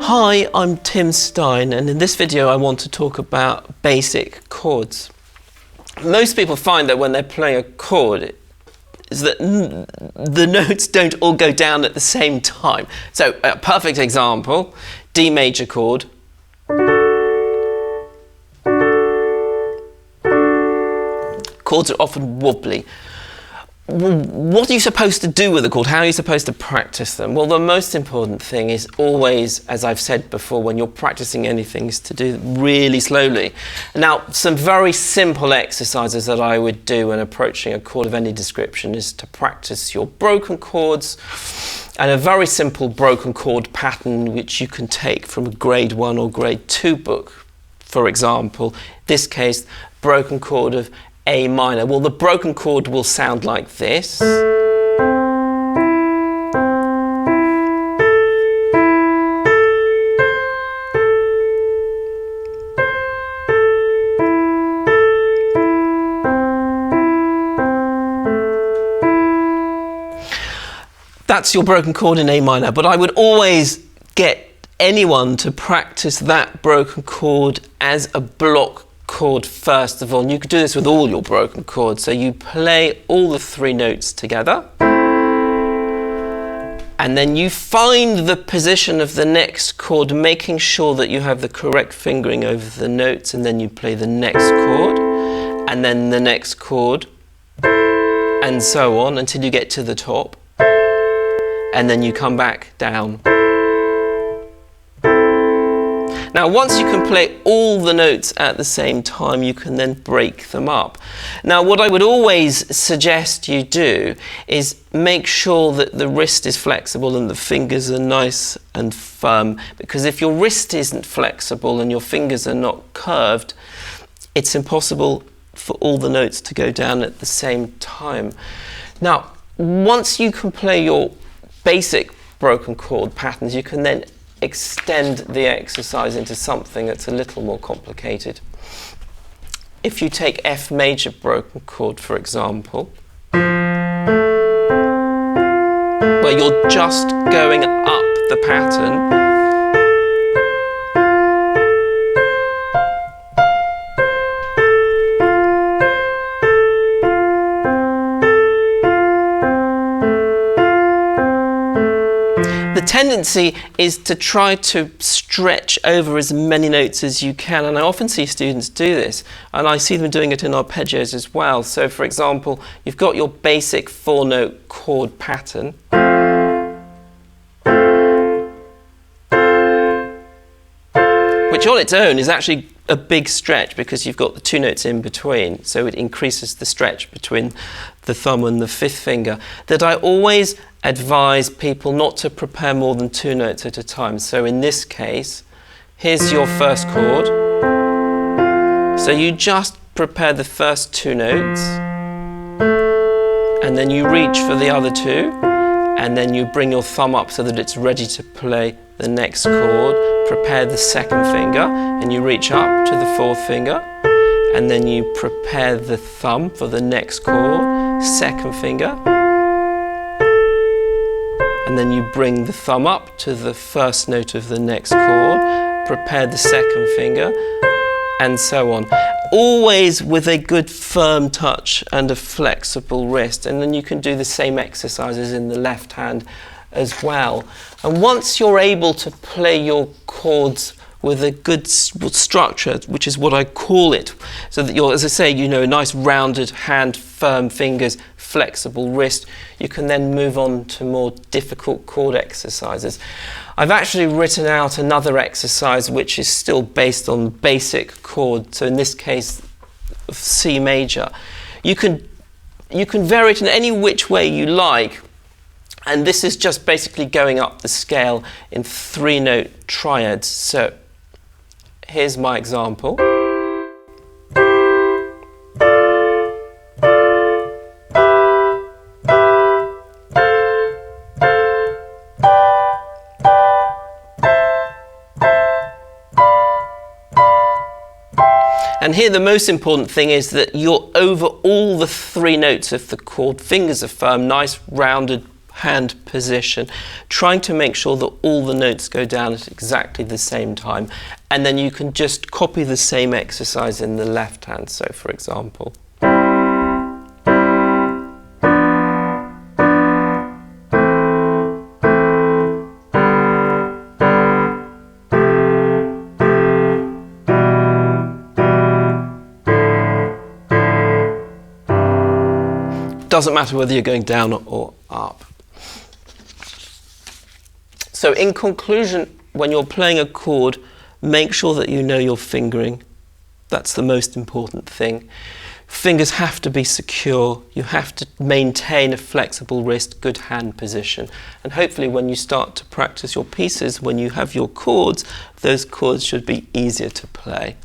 Hi, I'm Tim Stein, and in this video I want to talk about basic chords. Most people find that when they're playing a chord is that the notes don't all go down at the same time. So a perfect example, D major chord. Chords are often wobbly. What are you supposed to do with a chord? How are you supposed to practice them? Well, the most important thing is always, as I've said before, when you're practicing anything, is to do it really slowly. Now, some very simple exercises that I would do when approaching a chord of any description is to practice your broken chords, and a very simple broken chord pattern which you can take from a grade 1 or grade 2 book. For example, in this case, broken chord of A minor. Well, the broken chord will sound like this. That's your broken chord in A minor, but I would always get anyone to practice that broken chord as a block chord first of all, and you could do this with all your broken chords. So you play all the 3 notes together, and then you find the position of the next chord, making sure that you have the correct fingering over the notes, and then you play the next chord, and then the next chord, and so on until you get to the top, and then you come back down. Now, once you can play all the notes at the same time, you can then break them up. Now, what I would always suggest you do is make sure that the wrist is flexible and the fingers are nice and firm, because if your wrist isn't flexible and your fingers are not curved, it's impossible for all the notes to go down at the same time. Now, once you can play your basic broken chord patterns, you can then extend the exercise into something that's a little more complicated. If you take F major broken chord, for example, where you're just going up the pattern, the tendency is to try to stretch over as many notes as you can, and I often see students do this, and I see them doing it in arpeggios as well. So for example, you've got your basic 4-note chord pattern, which on its own is actually a big stretch because you've got the 2 notes in between, so it increases the stretch between the thumb and the 5th finger. That I always advise people not to prepare more than 2 notes at a time. So in this case, here's your first chord. So you just prepare the first 2 notes, and then you reach for the other 2, and then you bring your thumb up so that it's ready to play the next chord. Prepare the 2nd finger, and you reach up to the 4th finger, and then you prepare the thumb for the next chord, 2nd finger, and then you bring the thumb up to the first note of the next chord, prepare the 2nd finger, and so on. Always with a good firm touch and a flexible wrist, and then you can do the same exercises in the left hand as well. And once you're able to play your chords with a good structure, which is what I call it, so that you're, as I say, you know, a nice rounded hand, firm fingers, flexible wrist, you can then move on to more difficult chord exercises. I've actually written out another exercise which is still based on basic chord, so in this case C major. You can vary it in any which way you like, and this is just basically going up the scale in 3-note triads. So here's my example. And here the most important thing is that you're over all the 3 notes of the chord. Fingers are firm, nice rounded hand position, trying to make sure that all the notes go down at exactly the same time, and then you can just copy the same exercise in the left hand. So for example, doesn't matter whether you're going down or up. So in conclusion, when you're playing a chord, make sure that you know your fingering. That's the most important thing. Fingers have to be secure. You have to maintain a flexible wrist, good hand position. And hopefully when you start to practice your pieces, when you have your chords, those chords should be easier to play.